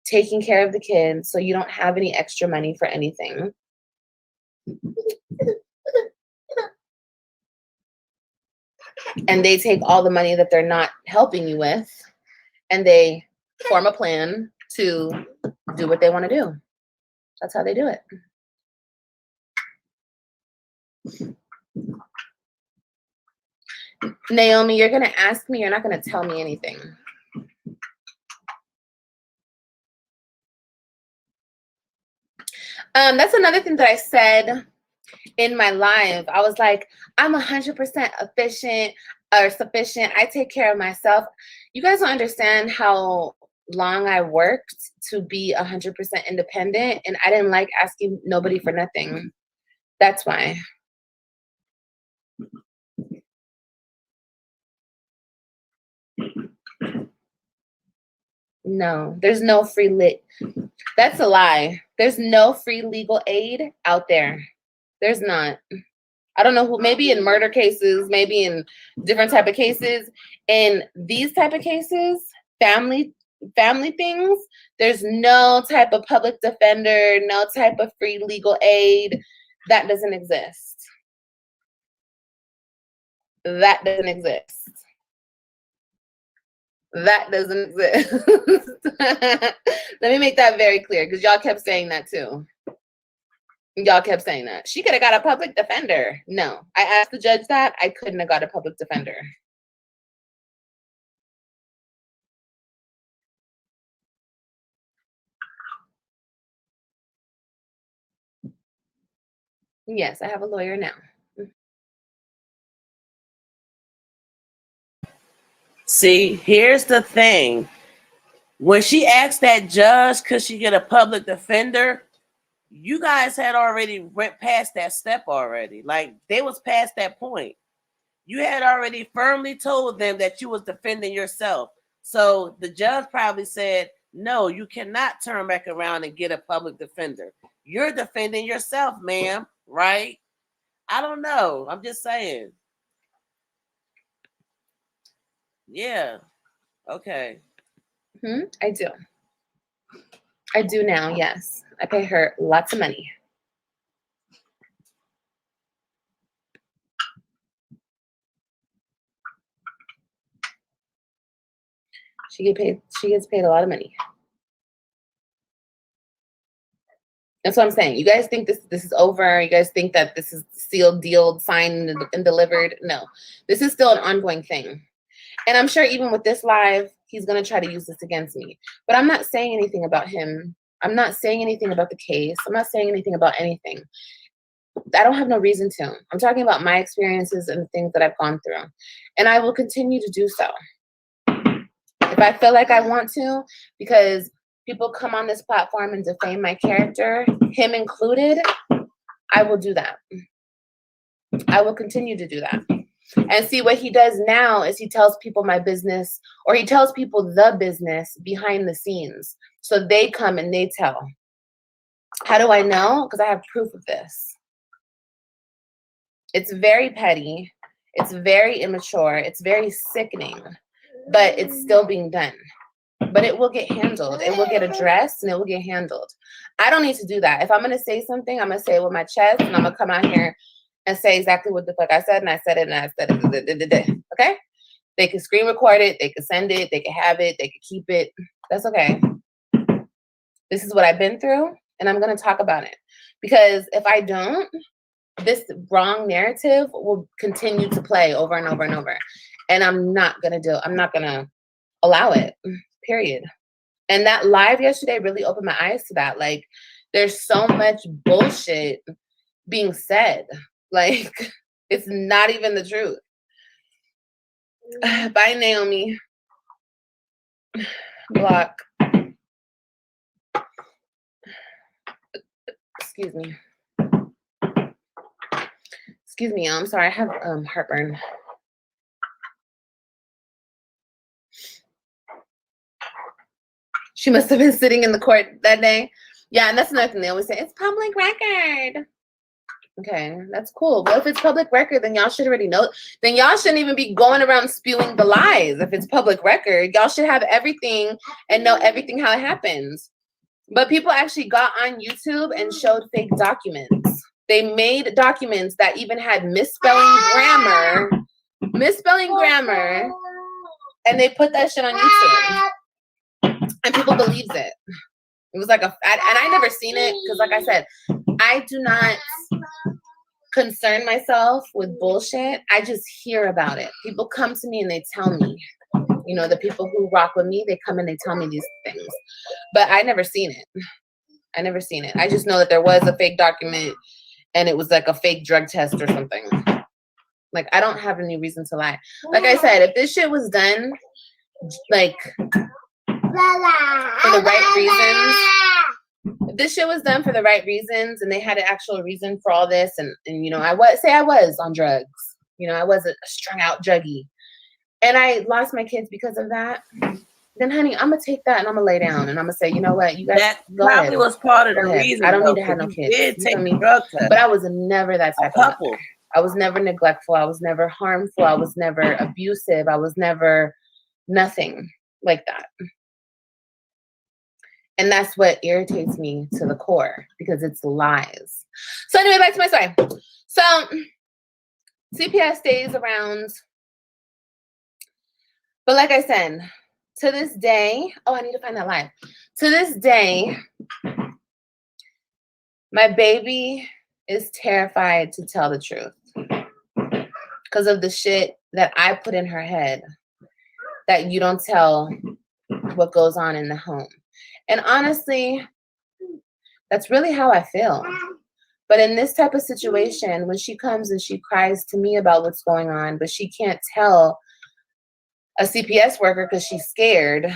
taking care of the kids so you don't have any extra money for anything. And they take all the money that they're not helping you with and they form a plan to do what they want to do. That's how they do it. Naomi, you're going to ask me, you're not going to tell me anything. That's another thing that I said in my live. I was like, I'm 100% efficient or sufficient. I take care of myself. You guys don't understand how long I worked to be 100% independent, and I didn't like asking nobody for nothing. That's why. No, there's no free lit. That's a lie. There's no free legal aid out there. There's not. I don't know who, maybe in murder cases, maybe in different type of cases. In these type of cases, family things, there's no type of public defender, no type of free legal aid. That doesn't exist. That doesn't exist. That doesn't exist. Let me make that very clear, because y'all kept saying that too. Y'all kept saying that. She could have got a public defender. No. I asked the judge that. I couldn't have got a public defender. Yes, I have a lawyer now. See, here's the thing. When she asked that judge, could she get a public defender? You guys had already went past that step already. Like, they was past that point. You had already firmly told them that you was defending yourself. So the judge probably said, no, you cannot turn back around and get a public defender. You're defending yourself, ma'am, right? I don't know. I'm just saying. Yeah. Okay. I do. I do now, yes. I pay her lots of money. She gets paid a lot of money. That's what I'm saying. You guys think this is over? You guys think that this is sealed, dealed, signed, and delivered? No. This is still an ongoing thing. And I'm sure even with this live, he's going to try to use this against me. But I'm not saying anything about him. I'm not saying anything about the case. I'm not saying anything about anything. I don't have no reason to. I'm talking about my experiences and the things that I've gone through. And I will continue to do so. If I feel like I want to, because people come on this platform and defame my character, him included, I will do that. I will continue to do that. And see, what he does now is he tells people my business, or he tells people the business behind the scenes. So they come and they tell. How do I know? Because I have proof of this. It's very petty. It's very immature. It's very sickening. But it's still being done. But it will get handled. It will get addressed and it will get handled. I don't need to do that. If I'm going to say something, I'm going to say it with my chest, and I'm going to come out here and say exactly what the fuck I said, and I said it, and I said it. Okay? They can screen record it. They can send it. They can have it. They can keep it. That's okay. This is what I've been through, and I'm going to talk about it. Because if I don't, this wrong narrative will continue to play over and over and over. And I'm not going to allow it, period. And that live yesterday really opened my eyes to that. Like, there's so much bullshit being said. Like, it's not even the truth. Bye, Naomi. Block. Excuse me. Excuse me, I'm sorry. I have heartburn. She must have been sitting in the court that day. Yeah, and that's another thing. They always say, it's public record. Okay, that's cool. Well, if it's public record, then y'all should already know. Then y'all shouldn't even be going around spewing the lies. If it's public record, y'all should have everything and know everything how it happens. But people actually got on YouTube and showed fake documents. They made documents that even had misspelling grammar, and they put that shit on YouTube. And people believes it. It was like and I never seen it because, like I said, I do not concern myself with bullshit. I just hear about it. People come to me and they tell me. You know, the people who rock with me, they come and they tell me these things. But I never seen it. I never seen it. I just know that there was a fake document and it was like a fake drug test or something. Like, I don't have any reason to lie. Like I said, if this shit was done, like, for the right reasons, if this shit was done for the right reasons and they had an actual reason for all this, and you know, I was on drugs. You know, I was a strung out druggie. And I lost my kids because of that. Then, honey, I'm gonna take that and I'm gonna lay down and I'm gonna say, you know what, you guys That go probably ahead. was part of Go the ahead. reason. I don't need to though, have no 'cause you kids. did You take know what I the mean? drug test. But I was never that A type of couple. mother. I was never neglectful. I was never harmful. I was never abusive. I was never nothing like that. And that's what irritates me to the core, because it's lies. So anyway, back to my story. So CPS stays around. But like I said, to this day, oh, I need to find that line. To this day, my baby is terrified to tell the truth because of the shit that I put in her head, that you don't tell what goes on in the home. And honestly, that's really how I feel. But in this type of situation, when she comes and she cries to me about what's going on, but she can't tell a CPS worker because she's scared,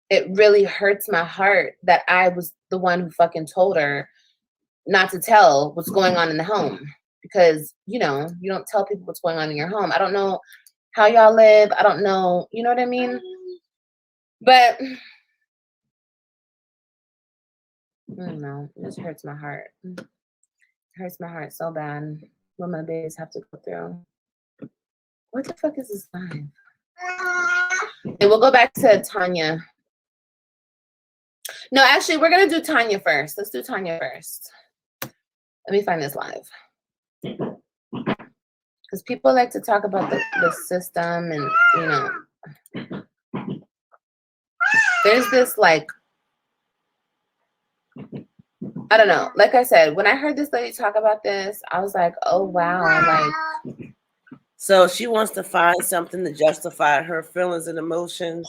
it really hurts my heart that I was the one who fucking told her not to tell what's going on in the home. Because, you know, you don't tell people what's going on in your home. I don't know how y'all live. I don't know. You know what I mean? But I don't know. It just hurts my heart. It hurts my heart so bad what my babies have to go through. What the fuck is this line? And we'll go back to Tanya. No, actually, we're going to do Tanya first. Let's do Tanya first. Let me find this live. Because people like to talk about the system and, you know, there's this, like, I don't know. Like I said, when I heard this lady talk about this, I was like, oh, wow. Like, so she wants to find something to justify her feelings and emotions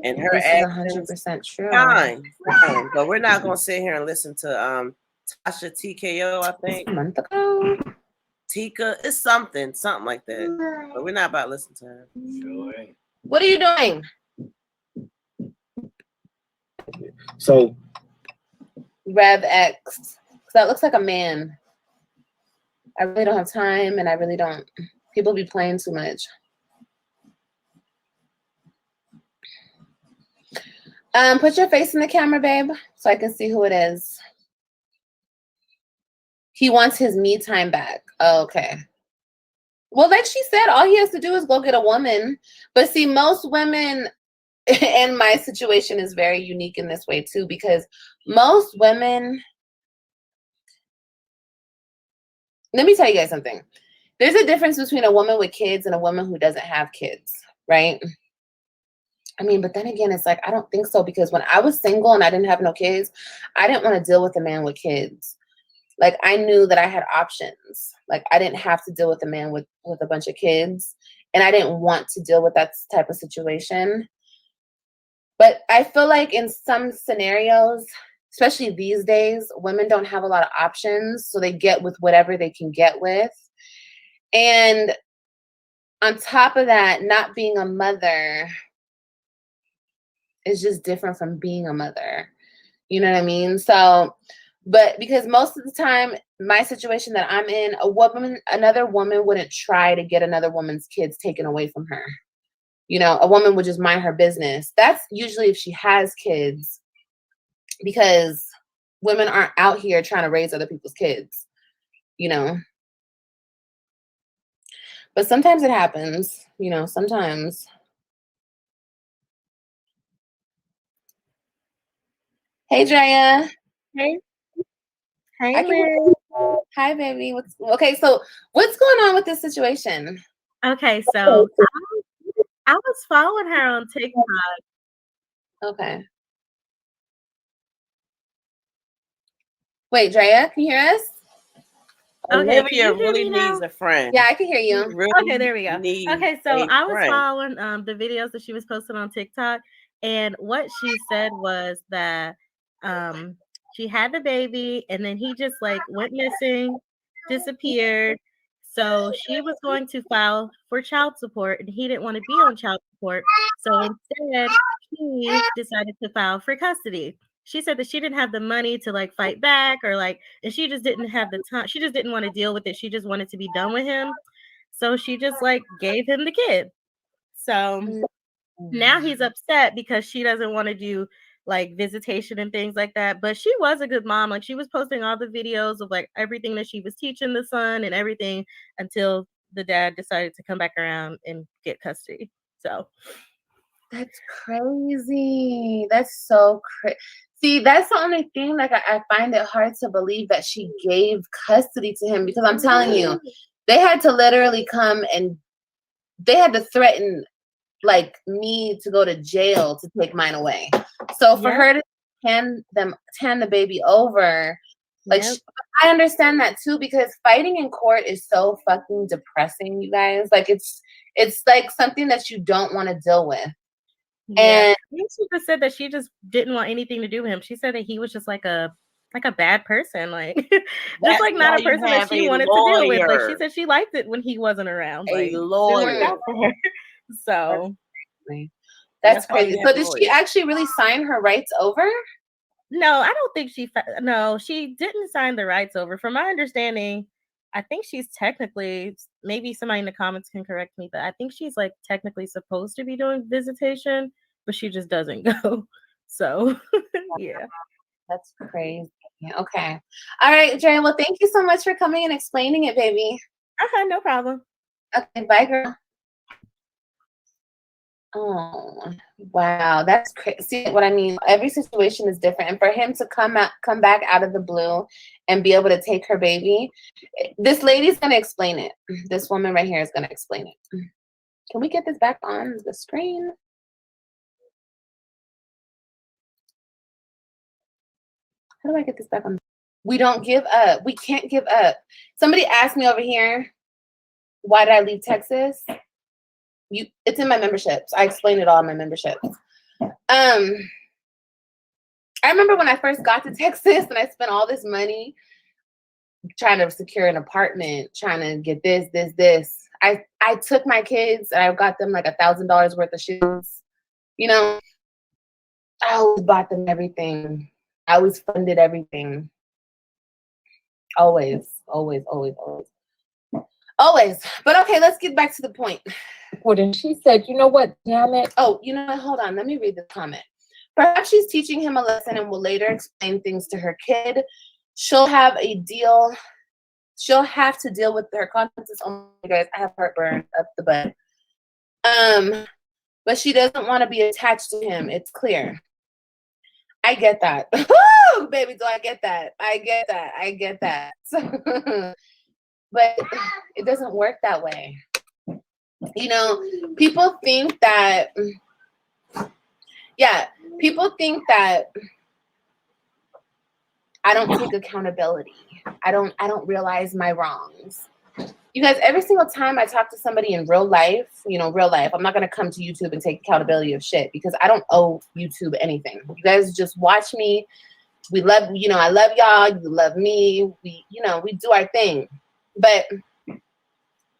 and her this actions. is 100% true. Fine. But we're not going to sit here and listen to Tasha TKO, I think. A month ago. Tika, it's something like that. But we're not about to listen to her. Sure. What are you doing? So Rev X. That looks like a man. I really don't have time, and I really don't. People be playing too much. Put your face in the camera, babe, so I can see who it is. He wants his me time back. Oh, okay. Well, like she said, all he has to do is go get a woman. But see, most women, and my situation is very unique in this way too, because most women, let me tell you guys something. There's a difference between a woman with kids and a woman who doesn't have kids, right? I mean, but then again, it's like, I don't think so, because when I was single and I didn't have no kids, I didn't want to deal with a man with kids. Like, I knew that I had options. Like, I didn't have to deal with a man with a bunch of kids, and I didn't want to deal with that type of situation. But I feel like in some scenarios, especially these days, women don't have a lot of options, so they get with whatever they can get with. And on top of that, not being a mother is just different from being a mother. You know what I mean? So, but because most of the time, my situation that I'm in, another woman wouldn't try to get another woman's kids taken away from her. You know, a woman would just mind her business. That's usually if she has kids, because women aren't out here trying to raise other people's kids, you know. But sometimes it happens, you know, sometimes. Hey, Drea. Hey, I hey, can hear Mary. you. Hi, baby. Okay, so what's going on with this situation? Okay, so I was following her on TikTok. Okay. Wait, Drea, can you hear us? Okay, can Olivia you hear really me now? needs a friend. Yeah, I can hear you. She really Okay, there we go. needs Okay, so a I was friend. following the videos that she was posting on TikTok, and what she said was that She had the baby, and then he just like went missing, disappeared. So she was going to file for child support, and he didn't want to be on child support. So instead, he decided to file for custody. She said that she didn't have the money to like fight back or like, and she just didn't have the time. She just didn't want to deal with it. She just wanted to be done with him. So she just like gave him the kid. So now he's upset because she doesn't want to do like visitation and things like that. But she was a good mom. Like she was posting all the videos of like everything that she was teaching the son and everything until the dad decided to come back around and get custody. So That's crazy. That's so crazy. See, that's the only thing. Like, I find it hard to believe that she gave custody to him, because I'm telling you, they had to literally come and they had to threaten like me to go to jail to take mine away. So for her to hand the baby over, like I understand that too, because fighting in court is so fucking depressing, you guys. Like it's like something that you don't want to deal with. And she just said that she just didn't want anything to do with him. She said that he was just like a bad person, like just like not a person that she wanted to deal with. Like she said she liked it when he wasn't around. Like, A lawyer. it worked out for her. So that's crazy. So did she actually really sign her rights over? No, I don't think she didn't sign the rights over. From my understanding, I think she's technically, maybe somebody in the comments can correct me, but I think she's like technically supposed to be doing visitation, but she just doesn't go. So yeah. That's crazy. Okay. All right, Jay. Well, thank you so much for coming and explaining it, baby. No problem. Okay, bye, girl. Oh, wow. That's crazy. See what I mean? Every situation is different. And for him to come back out of the blue and be able to take her baby, this lady's going to explain it. This woman right here is going to explain it. Can we get this back on the screen? How do I get this back on? We don't give up. We can't give up. Somebody asked me over here, why did I leave Texas? It's in my memberships. I explain it all in my memberships. I remember when I first got to Texas and I spent all this money trying to secure an apartment, trying to get this. I took my kids and I got them like $1,000 worth of shoes. You know, I always bought them everything. I always funded everything. Always. But okay, let's get back to the point. And she said, you know what, damn it. Oh, you know what? Hold on. Let me read the comment. Perhaps she's teaching him a lesson and will later explain things to her kid. She'll have to deal with her consequences. Oh my guys, I have heartburn up the butt. But she doesn't want to be attached to him. It's clear. I get that. Woo, baby, do I get that? I get that. But it doesn't work that way. You know, people think that I don't take accountability. I don't realize my wrongs. You guys, every single time I talk to somebody in real life, I'm not going to come to YouTube and take accountability of shit, because I don't owe YouTube anything. You guys just watch me. We love, I love y'all. You love me. We do our thing. But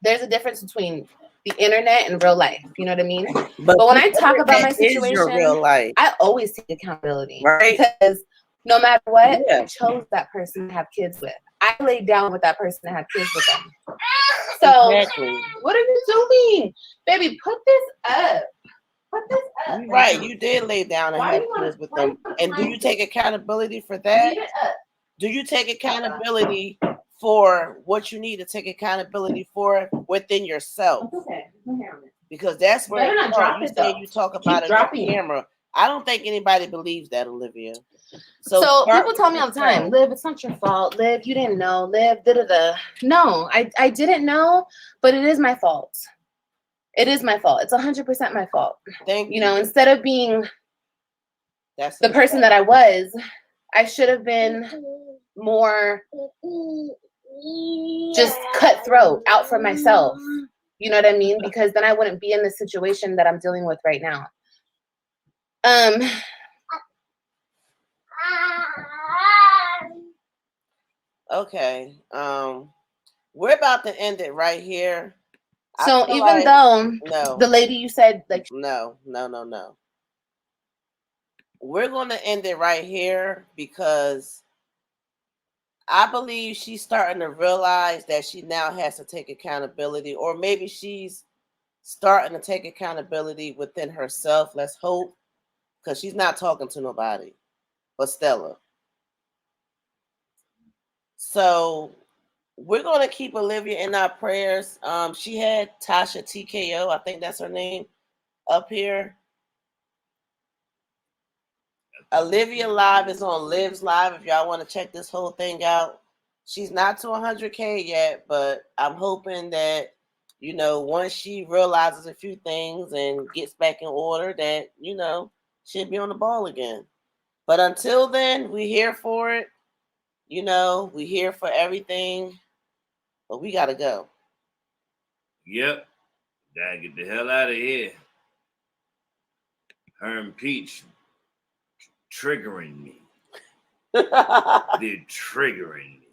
there's a difference between the internet and real life. You know what I mean? But when I talk about my situation, real life. I always take accountability. Right. Because no matter what, I chose that person to have kids with. I laid down with that person to have kids with them. So, What are you doing? Baby, put this up. Put this up. Right, you did lay down and have kids with them. And do you take accountability for that? Do you take accountability for what you need to take accountability for within yourself? Okay. Because that's where you say you talk about it on camera. I don't think anybody believes that, Olivia. So people tell me all the time, Liv, it's not your fault. Liv, you didn't know. Liv, da-da-da. No, I didn't know, but it is my fault. It is my fault. It's 100% my fault. Thank you. Instead of being the person that I was, I should have been more just cutthroat, out for myself. You know what I mean? Because then I wouldn't be in the situation that I'm dealing with right now. Okay. We're about to end it right here. I So feel even like- though no, the lady you said like no. We're gonna end it right here because I believe she's starting to realize that she now has to take accountability, or maybe she's starting to take accountability within herself. Let's hope, because she's not talking to nobody but Stella. So we're going to keep Olivia in our prayers. She had Tasha TKO, I think that's her name, up here. Olivia Live is on Liv's Live if y'all want to check this whole thing out. She's not to 100K yet, but I'm hoping that, you know, once she realizes a few things and gets back in order, that, you know, she'll be on the ball again. But until then, we're here for it. You know, we're here for everything. But we got to go. Yep. Gotta get the hell out of here. Her and Peach triggering me. They're triggering me.